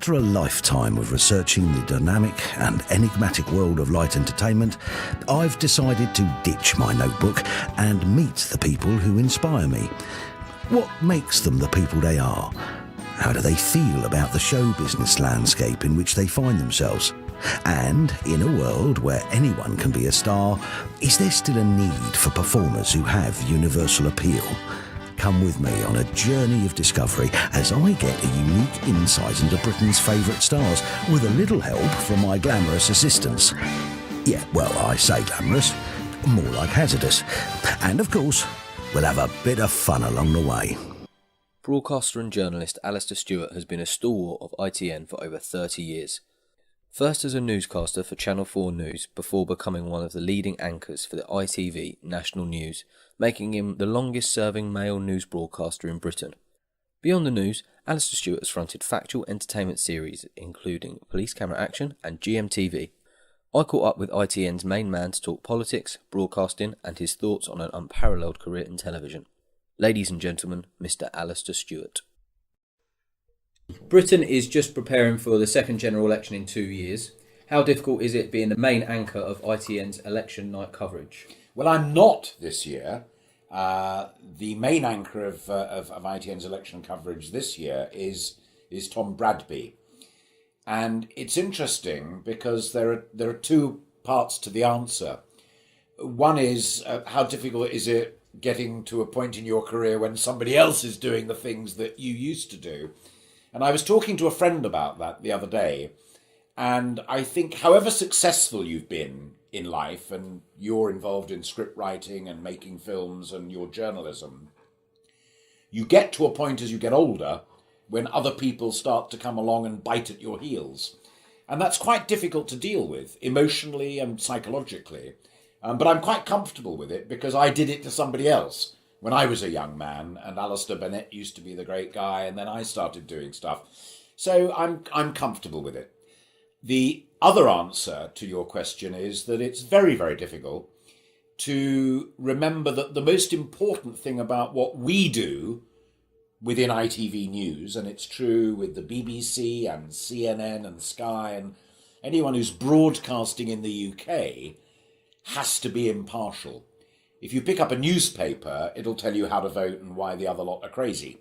After a lifetime of researching the dynamic and enigmatic world of light entertainment, I've decided to ditch my notebook and meet the people who inspire me. What makes them the people they are? How do they feel about the show business landscape in which they find themselves? And in a world where anyone can be a star, is there still a need for performers who have universal appeal? Come with me on a journey of discovery as I get a unique insight into Britain's favourite stars with a little help from my glamorous assistants. Yeah, well, I say glamorous, more like hazardous. And of course, we'll have a bit of fun along the way. Broadcaster and journalist Alistair Stewart has been a stalwart of ITN for over 30 years. First as a newscaster for Channel 4 News before becoming one of the leading anchors for the ITV National News, making him the longest serving male news broadcaster in Britain. Beyond the news, Alistair Stewart has fronted factual entertainment series including Police Camera Action and GMTV. I caught up with ITN's main man to talk politics, broadcasting and his thoughts on an unparalleled career in television. Ladies and gentlemen, Mr. Alistair Stewart. Britain is just preparing for the second general election in 2 years. How difficult is it being the main anchor of ITN's election night coverage? Well, I'm not this year. The main anchor of ITN's election coverage this year is Tom Bradby. And it's interesting because there are two parts to the answer. One is how difficult is it getting to a point in your career when somebody else is doing the things that you used to do? And I was talking to a friend about that the other day, and I think however successful you've been in life, and you're involved in script writing and making films and your journalism, you get to a point as you get older when other people start to come along and bite at your heels. And that's quite difficult to deal with, emotionally and psychologically. But I'm quite comfortable with it because I did it to somebody else when I was a young man, and Alistair Bennett used to be the great guy, and then I started doing stuff. So I'm comfortable with it. The other answer to your question is that it's very, very difficult to remember that the most important thing about what we do within ITV News, and it's true with the BBC and CNN and Sky and anyone who's broadcasting in the UK, has to be impartial. If you pick up a newspaper, it'll tell you how to vote and why the other lot are crazy.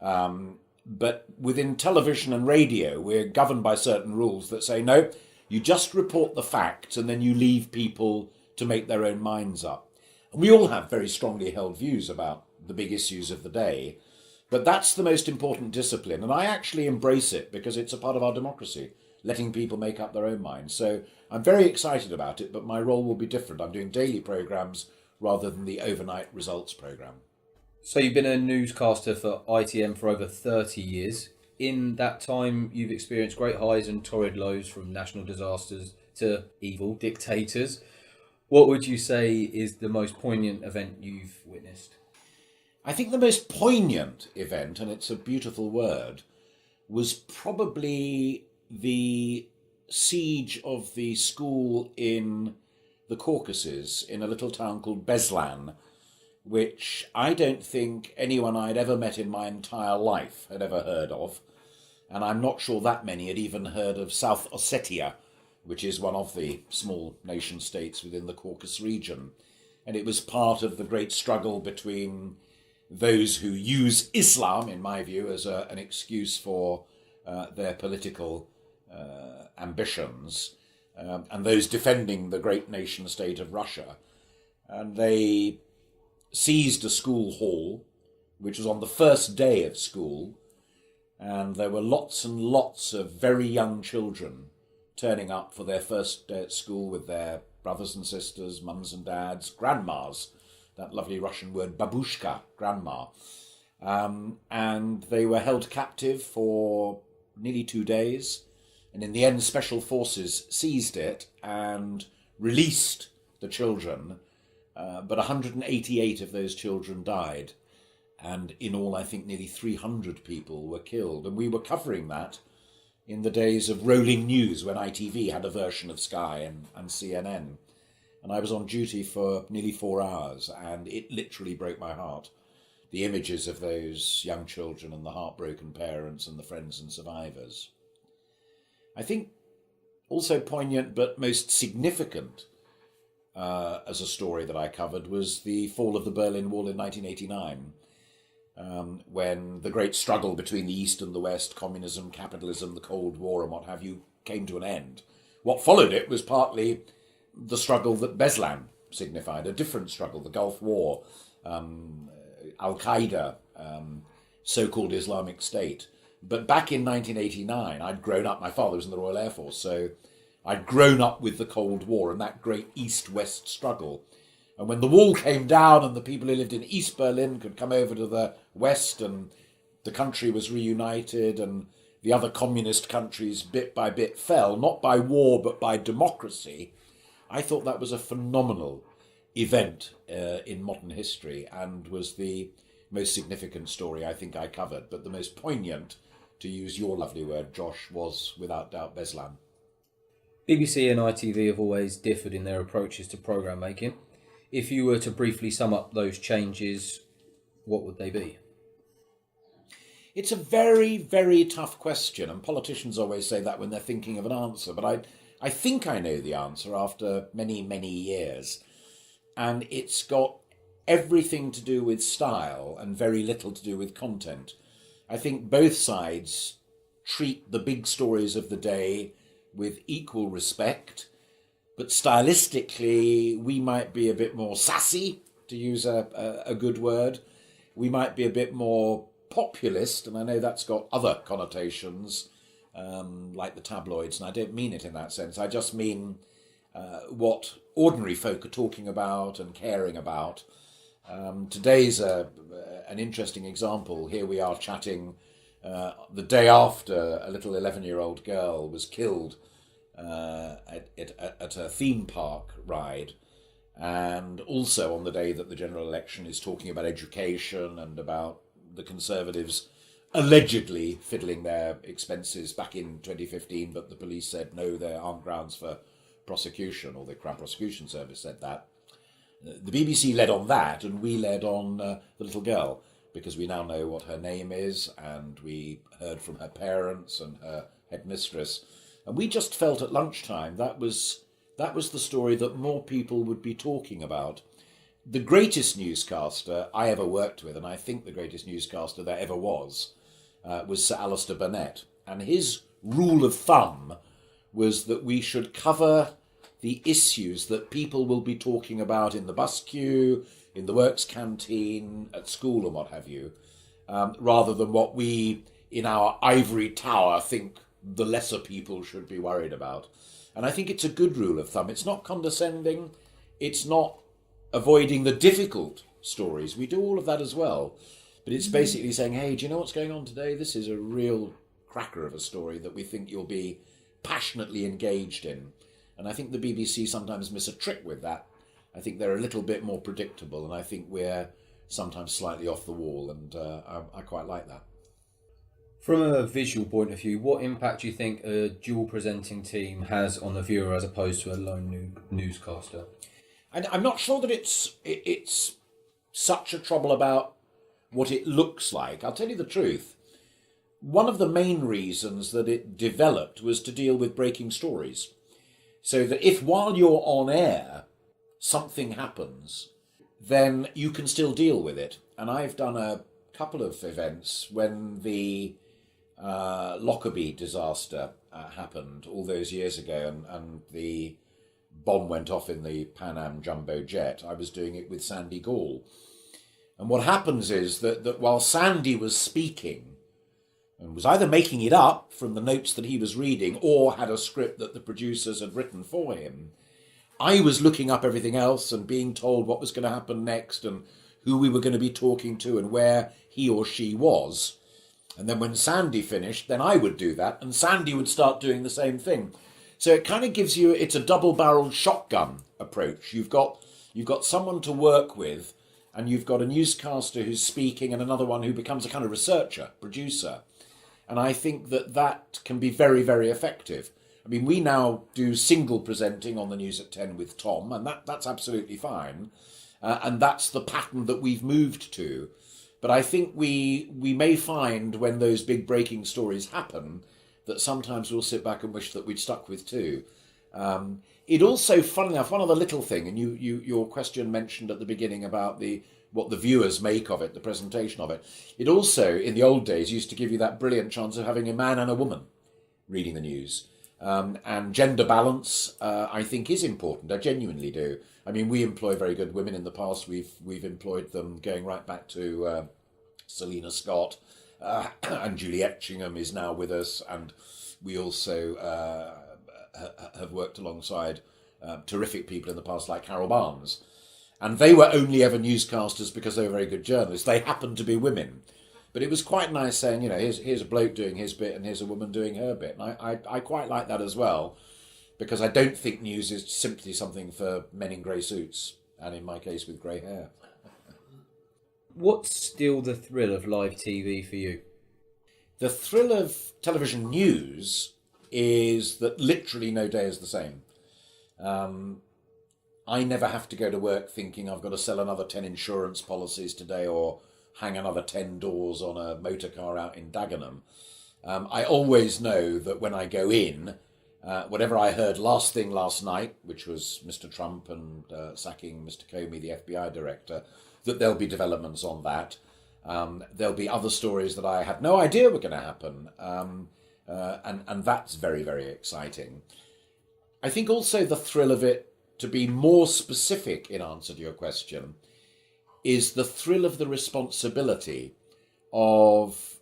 But within television and radio, we're governed by certain rules that say, no, you just report the facts and then you leave people to make their own minds up. And we all have very strongly held views about the big issues of the day, but that's the most important discipline. And I actually embrace it because it's a part of our democracy, letting people make up their own minds. So I'm very excited about it, but my role will be different. I'm doing daily programmes rather than the overnight results programme. So you've been a newscaster for ITN for over 30 years. In that time, you've experienced great highs and torrid lows, from national disasters to evil dictators. What would you say is the most poignant event you've witnessed? I think the most poignant event, and it's a beautiful word, was probably the siege of the school in the Caucasus in a little town called Beslan, which I don't think anyone I'd ever met in my entire life had ever heard of. And I'm not sure that many had even heard of South Ossetia, which is one of the small nation states within the Caucasus region. And it was part of the great struggle between those who use Islam, in my view, as an excuse for their political ambitions, and those defending the great nation state of Russia. And they seized a school hall, which was on the first day of school, and there were lots and lots of very young children turning up for their first day at school with their brothers and sisters, mums and dads, grandmas, that lovely Russian word babushka, grandma. And they were held captive for nearly 2 days. And in the end, special forces seized it and released the children. But 188 of those children died. And in all, I think nearly 300 people were killed. And we were covering that in the days of rolling news when ITV had a version of Sky and CNN. And I was on duty for nearly 4 hours, and it literally broke my heart. The images of those young children and the heartbroken parents and the friends and survivors. I think also poignant but most significant as a story that I covered was the fall of the Berlin Wall in 1989, when the great struggle between the East and the West, communism, capitalism, the Cold War and what have you, came to an end. What followed it was partly the struggle that Beslan signified, a different struggle, the Gulf War, Al-Qaeda, so-called Islamic State. But back in 1989, I'd grown up, my father was in the Royal Air Force, so I'd grown up with the Cold War and that great East-West struggle. And when the wall came down and the people who lived in East Berlin could come over to the West and the country was reunited and the other communist countries bit by bit fell, not by war but by democracy, I thought that was a phenomenal event in modern history and was the most significant story I think I covered. But the most poignant, to use your lovely word, Josh, was without doubt Beslan. BBC and ITV have always differed in their approaches to programme making. If you were to briefly sum up those changes, what would they be? It's a very, very tough question, and politicians always say that when they're thinking of an answer, but I think I know the answer after many, many years. And it's got everything to do with style and very little to do with content. I think both sides treat the big stories of the day with equal respect, but stylistically we might be a bit more sassy, to use a good word. We might be a bit more populist, and I know that's got other connotations, like the tabloids, and I don't mean it in that sense. I just mean what ordinary folk are talking about and caring about. Today's an interesting example. Here we are chatting the day after a little 11-year-old girl was killed at a theme park ride, and also on the day that the general election is talking about education and about the Conservatives allegedly fiddling their expenses back in 2015, but the police said no, there aren't grounds for prosecution, or the Crown Prosecution Service said that. The BBC led on that, and we led on the little girl, because we now know what her name is, and we heard from her parents and her headmistress. And we just felt at lunchtime that was the story that more people would be talking about. The greatest newscaster I ever worked with, and I think the greatest newscaster there ever was Sir Alistair Stewart. And his rule of thumb was that we should cover the issues that people will be talking about in the bus queue, in the works canteen, at school and what have you, rather than what we, in our ivory tower, think the lesser people should be worried about. And I think it's a good rule of thumb. It's not condescending. It's not avoiding the difficult stories. We do all of that as well. But it's basically saying, hey, do you know what's going on today? This is a real cracker of a story that we think you'll be passionately engaged in. And I think the BBC sometimes miss a trick with that. I think they're a little bit more predictable, and I think we're sometimes slightly off the wall, and I quite like that. From a visual point of view, what impact do you think a dual presenting team has on the viewer as opposed to a lone newscaster? And I'm not sure that it's such a trouble about what it looks like. I'll tell you the truth. One of the main reasons that it developed was to deal with breaking stories. So that if while you're on air, something happens, then you can still deal with it. And I've done a couple of events when the Lockerbie disaster happened all those years ago, and the bomb went off in the Pan Am jumbo jet. I was doing it with Sandy Gall. And what happens is that while Sandy was speaking, and was either making it up from the notes that he was reading or had a script that the producers had written for him, I was looking up everything else and being told what was going to happen next and who we were going to be talking to and where he or she was. And then when Sandy finished, then I would do that, and Sandy would start doing the same thing. So it kind of gives you, it's a double-barreled shotgun approach. You've got someone to work with, and you've got a newscaster who's speaking and another one who becomes a kind of researcher, producer. And I think that can be very, very effective. I mean, we now do single presenting on the News at 10 with Tom, and that's absolutely fine. And that's the pattern that we've moved to. But I think we may find when those big breaking stories happen that sometimes we'll sit back and wish that we'd stuck with too. It also, funnily enough, one other little thing, and your question mentioned at the beginning about what the viewers make of it, the presentation of it. It also, in the old days, used to give you that brilliant chance of having a man and a woman reading the news. And gender balance, I think, is important. I genuinely do. I mean, we employ very good women in the past. We've employed them going right back to Selina Scott, and Julie Etchingham is now with us, and we also have worked alongside terrific people in the past like Carol Barnes. And they were only ever newscasters because they were very good journalists. They happened to be women. But it was quite nice saying, here's a bloke doing his bit and here's a woman doing her bit. And I quite like that as well, because I don't think news is simply something for men in grey suits, and in my case with grey hair. What's still the thrill of live TV for you? The thrill of television news is that literally no day is the same. I never have to go to work thinking I've got to sell another 10 insurance policies today or hang another 10 doors on a motor car out in Dagenham. I always know that when I go in, whatever I heard last thing last night, which was Mr. Trump and sacking Mr. Comey, the FBI director, that there'll be developments on that. There'll be other stories that I had no idea were going to happen. And that's very, very exciting. I think also the thrill of it, to be more specific in answer to your question, is the thrill of the responsibility of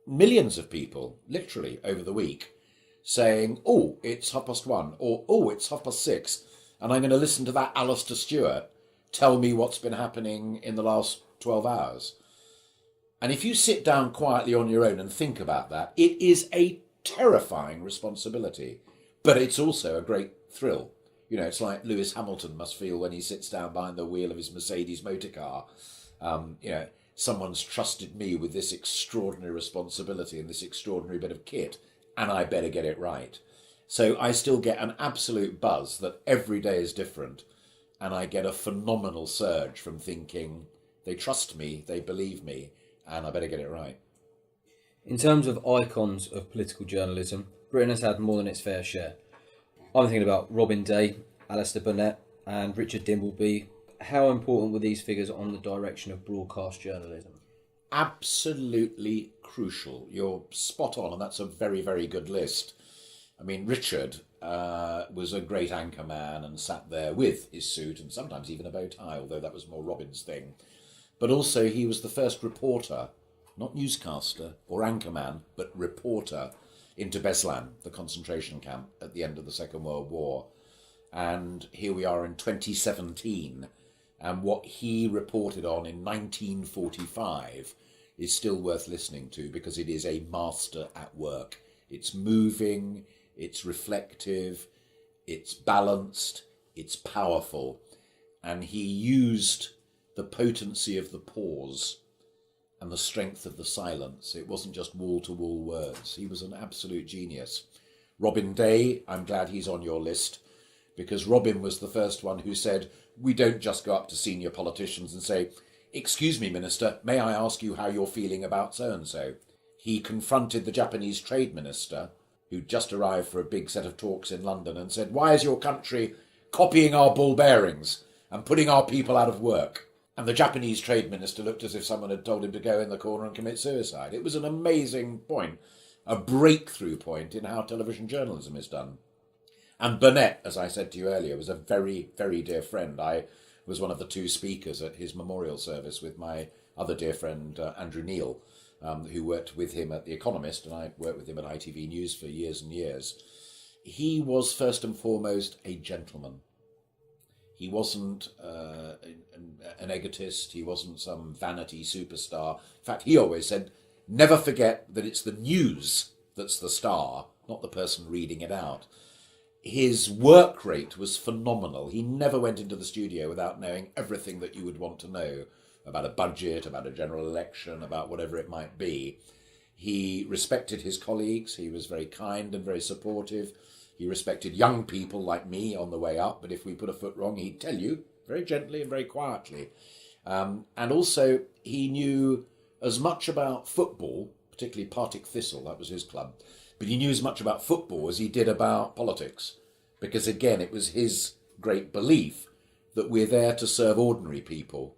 millions of people, literally, over the week, saying, oh, it's 1:30, or oh, it's 6:30, and I'm going to listen to that Alistair Stewart tell me what's been happening in the last 12 hours. And if you sit down quietly on your own and think about that, it is a terrifying responsibility, but it's also a great thrill. It's like Lewis Hamilton must feel when he sits down behind the wheel of his Mercedes motor car. Someone's trusted me with this extraordinary responsibility and this extraordinary bit of kit, and I better get it right. So I still get an absolute buzz that every day is different, and I get a phenomenal surge from thinking, they trust me, they believe me, and I better get it right. In terms of icons of political journalism, Britain has had more than its fair share. I'm thinking about Robin Day, Alistair Burnett and Richard Dimbleby. How important were these figures on the direction of broadcast journalism? Absolutely crucial. You're spot on, and that's a very, very good list. I mean, Richard was a great anchor man and sat there with his suit and sometimes even a bow tie, although that was more Robin's thing. But also he was the first reporter, not newscaster or anchorman, but reporter, into Beslan, the concentration camp at the end of the Second World War. And here we are in 2017, and what he reported on in 1945 is still worth listening to, because it is a master at work. It's moving, it's reflective, it's balanced, it's powerful. And he used the potency of the pause and the strength of the silence. It wasn't just wall-to-wall words. He was an absolute genius. Robin Day, I'm glad he's on your list, because Robin was the first one who said, we don't just go up to senior politicians and say, excuse me, Minister, may I ask you how you're feeling about so-and-so? He confronted the Japanese trade minister, who'd just arrived for a big set of talks in London, and said, why is your country copying our ball bearings and putting our people out of work? And the Japanese trade minister looked as if someone had told him to go in the corner and commit suicide. It was an amazing point, a breakthrough point in how television journalism is done. And Burnett, as I said to you earlier, was a very, very dear friend. I was one of the two speakers at his memorial service with my other dear friend, Andrew Neil, who worked with him at The Economist, and I worked with him at ITV News for years and years. He was first and foremost a gentleman. He wasn't an egotist. He wasn't some vanity superstar. In fact, he always said, never forget that it's the news that's the star, not the person reading it out. His work rate was phenomenal. He never went into the studio without knowing everything that you would want to know about a budget, about a general election, about whatever it might be. He respected his colleagues. He was very kind and very supportive. He respected young people like me on the way up, but if we put a foot wrong, he'd tell you very gently and very quietly. And also, he knew as much about football, particularly Partick Thistle, that was his club, but he knew as much about football as he did about politics. Because again, it was his great belief that we're there to serve ordinary people.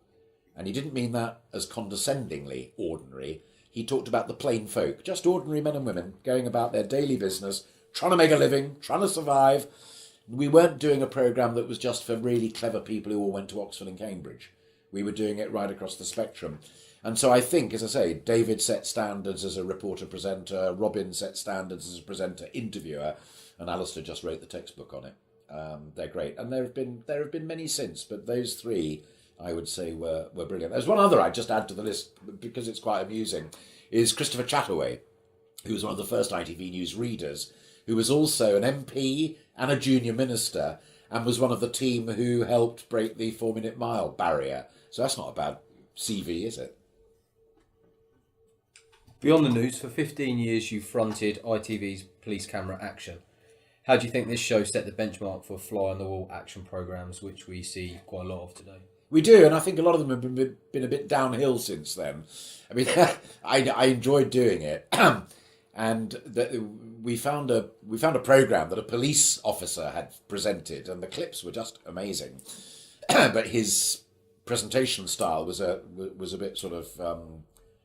And he didn't mean that as condescendingly ordinary. He talked about the plain folk, just ordinary men and women going about their daily business, trying to make a living, trying to survive. We weren't doing a programme that was just for really clever people who all went to Oxford and Cambridge. We were doing it right across the spectrum. And so I think, as I say, David set standards as a reporter-presenter, Robin set standards as a presenter-interviewer, and Alistair just wrote the textbook on it. They're great. And there have been many since, but those three, I would say, were brilliant. There's one other I'd just add to the list, because it's quite amusing, is Christopher Chataway, who was one of the first ITV News readers, who was also an MP and a junior minister, and was one of the team who helped break the 4-minute mile barrier. So that's not a bad CV, is it? Beyond the news, for 15 years you fronted ITV's Police Camera Action. How do you think this show set the benchmark for fly-on-the-wall action programmes, which we see quite a lot of today? We do, and I think a lot of them have been a bit downhill since then. I mean, I enjoyed doing it, and we found a programme that a police officer had presented, and the clips were just amazing. But his presentation style was a bit sort of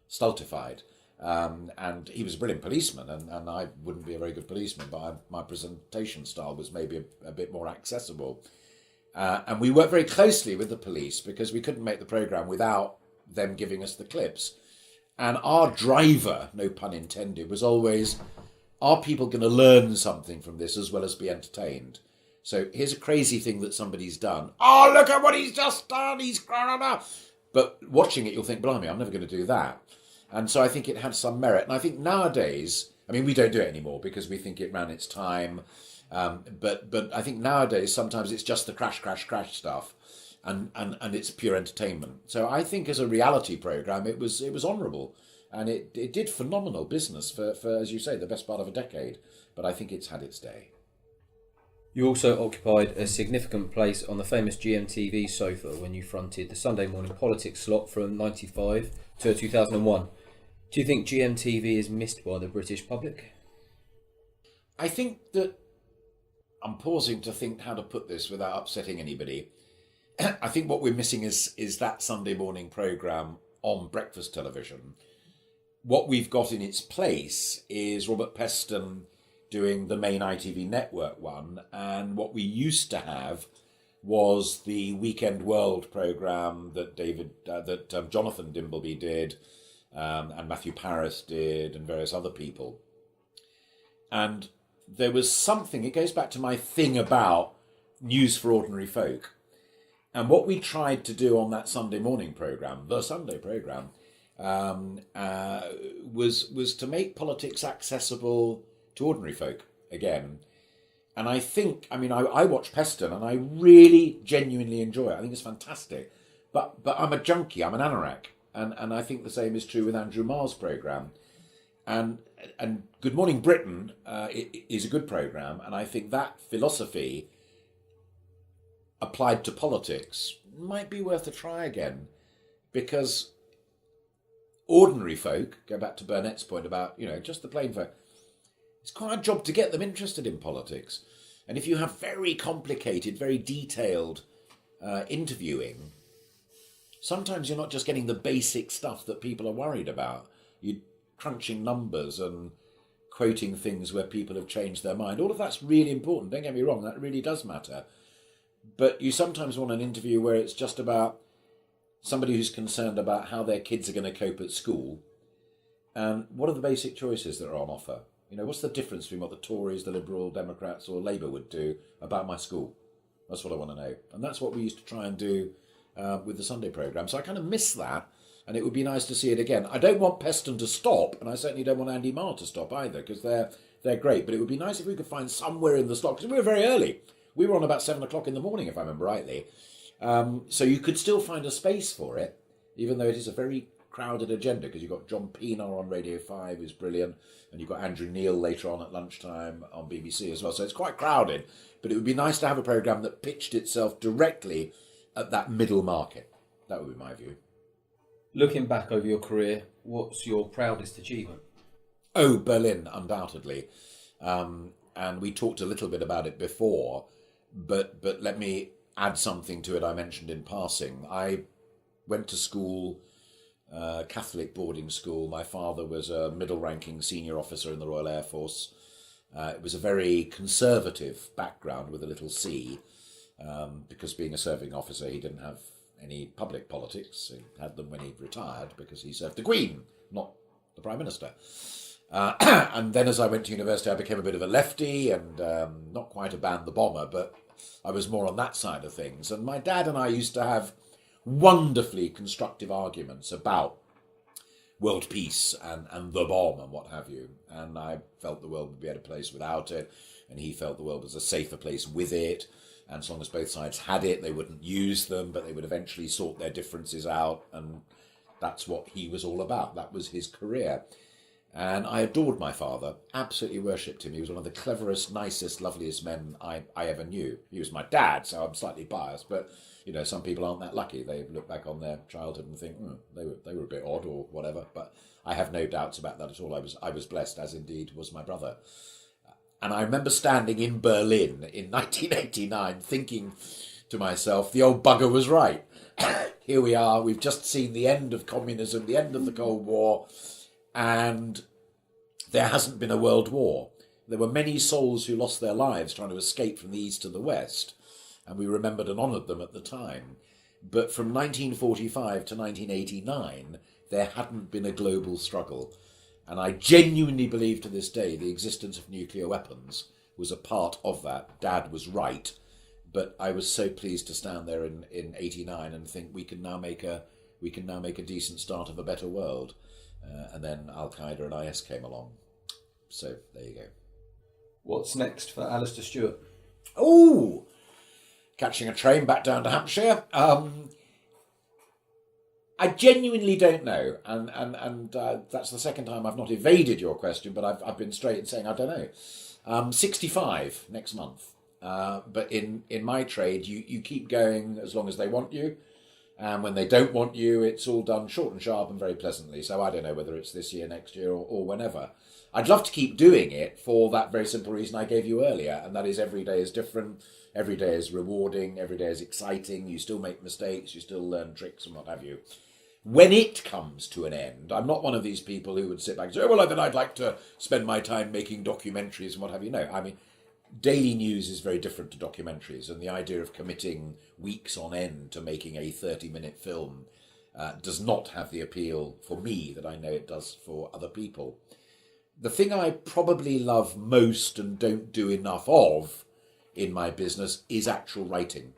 stultified. And he was a brilliant policeman, and I wouldn't be a very good policeman, but my presentation style was maybe a bit more accessible. And we worked very closely with the police because we couldn't make the programme without them giving us the clips. And our driver, no pun intended, was always, are people going to learn something from this as well as be entertained? So here's a crazy thing that somebody's done. Oh, look at what he's just done. He's... But watching it, you'll think, blimey, I'm never going to do that. And so I think it had some merit. And I think nowadays, I mean, we don't do it anymore because we think it ran its time. But I think nowadays, sometimes it's just the crash stuff and it's pure entertainment. So I think as a reality programme, it was honourable. And it did phenomenal business for, as you say, the best part of a decade. But I think it's had its day. You also occupied a significant place on the famous GMTV sofa when you fronted the Sunday morning politics slot from 1995 to 2001. Do you think GMTV is missed by the British public? I think that... I'm pausing to think how to put this without upsetting anybody. I think what we're missing is that Sunday morning programme on breakfast television. What we've got in its place is Robert Peston doing the main ITV network one, and what we used to have was the Weekend World programme that Jonathan Dimbleby did, and Matthew Paris did, and various other people. And there was something, it goes back to my thing about news for ordinary folk. And what we tried to do on that Sunday morning programme, the Sunday programme, was to make politics accessible to ordinary folk again. And I think, I mean, I watch Peston and I really genuinely enjoy it. I think it's fantastic. But I'm a junkie, I'm an anorak. And I think the same is true with Andrew Marr's programme. And Good Morning Britain is a good programme, and I think that philosophy applied to politics might be worth a try again, because ordinary folk, go back to Burnett's point about, just the plain folk, it's quite a job to get them interested in politics. And if you have very complicated, very detailed interviewing, sometimes you're not just getting the basic stuff that people are worried about. You're crunching numbers and quoting things where people have changed their mind. All of that's really important. Don't get me wrong, that really does matter. But you sometimes want an interview where it's just about somebody who's concerned about how their kids are going to cope at school. And what are the basic choices that are on offer? What's the difference between what the Tories, the Liberal Democrats or Labour would do about my school? That's what I want to know. And that's what we used to try and do with the Sunday programme. So I kind of miss that. And it would be nice to see it again. I don't want Peston to stop, and I certainly don't want Andy Marr to stop either, because they're great. But it would be nice if we could find somewhere in the slot, because we were very early. We were on about 7 o'clock in the morning, if I remember rightly. So you could still find a space for it, even though it is a very crowded agenda, because you've got John Pienaar on Radio 5, who's brilliant, and you've got Andrew Neil later on at lunchtime on BBC as well. So it's quite crowded, but it would be nice to have a programme that pitched itself directly at that middle market. That would be my view. Looking back over your career, what's your proudest achievement? Oh, Berlin, undoubtedly. And we talked a little bit about it before, but let me add something to it I mentioned in passing. I went to school, Catholic boarding school. My father was a middle-ranking senior officer in the Royal Air Force. It was a very conservative background with a little c, because being a serving officer, he didn't have any public politics. He had them when he retired because he served the Queen, not the Prime Minister. And then as I went to university, I became a bit of a lefty and not quite a ban the bomber, but I was more on that side of things. And my dad and I used to have wonderfully constructive arguments about world peace and the bomb and what have you. And I felt the world would be a better place without it, and he felt the world was a safer place with it. And as long as both sides had it, they wouldn't use them, but they would eventually sort their differences out. And that's what he was all about. That was his career. And I adored my father, absolutely worshipped him. He was one of the cleverest, nicest, loveliest men I ever knew. He was my dad, so I'm slightly biased, but some people aren't that lucky. They look back on their childhood and think, they were a bit odd or whatever. But I have no doubts about that at all. I was blessed, as indeed was my brother. And I remember standing in Berlin in 1989 thinking to myself, the old bugger was right. Here we are, we've just seen the end of communism, the end of the Cold War, and there hasn't been a world war. There were many souls who lost their lives trying to escape from the East to the West, and we remembered and honoured them at the time. But from 1945 to 1989, there hadn't been a global struggle. And I genuinely believe to this day the existence of nuclear weapons was a part of that. Dad was right. But I was so pleased to stand there in 89 and think we can now make a decent start of a better world. And then Al-Qaeda and IS came along. So there you go. What's next for Alistair Stewart? Oh, catching a train back down to Hampshire. I genuinely don't know, and that's the second time I've not evaded your question, but I've been straight in saying I don't know. 65 next month. But in my trade, you keep going as long as they want you. And when they don't want you, it's all done short and sharp and very pleasantly. So I don't know whether it's this year, next year, or whenever. I'd love to keep doing it for that very simple reason I gave you earlier, and that is every day is different, every day is rewarding, every day is exciting, you still make mistakes, you still learn tricks and what have you. When it comes to an end, I'm not one of these people who would sit back and say, oh, well, then I'd like to spend my time making documentaries and what have you. No, I mean, daily news is very different to documentaries, and the idea of committing weeks on end to making a 30-minute film does not have the appeal for me that I know it does for other people. The thing I probably love most and don't do enough of in my business is actual writing.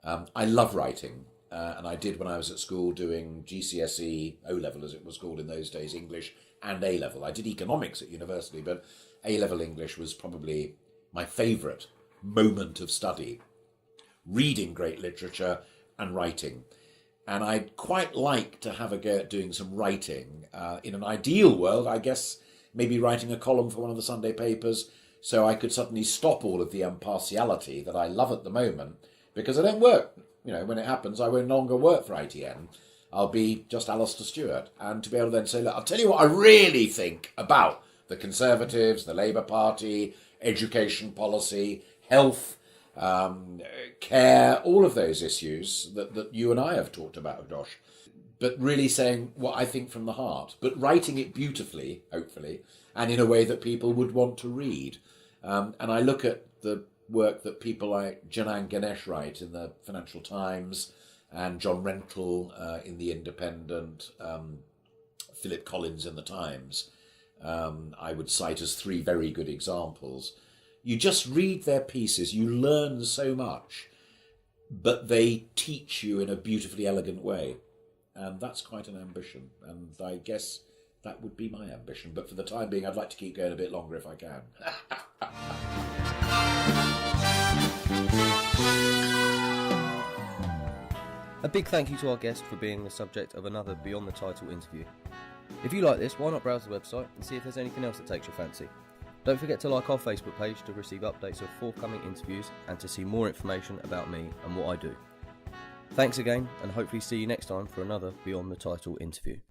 I love writing, and I did when I was at school doing GCSE, O-level as it was called in those days, English and A-level. I did economics at university, but A-level English was probably my favourite moment of study. Reading great literature and writing. And I'd quite like to have a go at doing some writing. In an ideal world, I guess maybe writing a column for one of the Sunday papers so I could suddenly stop all of the impartiality that I love at the moment, because I don't work. When it happens, I won't no longer work for ITN. I'll be just Alistair Stewart. And to be able to then say, look, I'll tell you what I really think about the Conservatives, the Labour Party, education policy, health, care, all of those issues that you and I have talked about, Josh. But really saying what I think from the heart, but writing it beautifully, hopefully, and in a way that people would want to read. And I look at the work that people like Janan Ganesh write in the Financial Times, and John Rentoul in The Independent, Philip Collins in the Times. I would cite as three very good examples. You just read their pieces, you learn so much, but they teach you in a beautifully elegant way. And that's quite an ambition. And I guess that would be my ambition. But for the time being, I'd like to keep going a bit longer if I can. A big thank you to our guest for being the subject of another Beyond the Title interview. If you like this, why not browse the website and see if there's anything else that takes your fancy. Don't forget to like our Facebook page to receive updates of forthcoming interviews and to see more information about me and what I do. Thanks again, and hopefully see you next time for another Beyond the Title interview.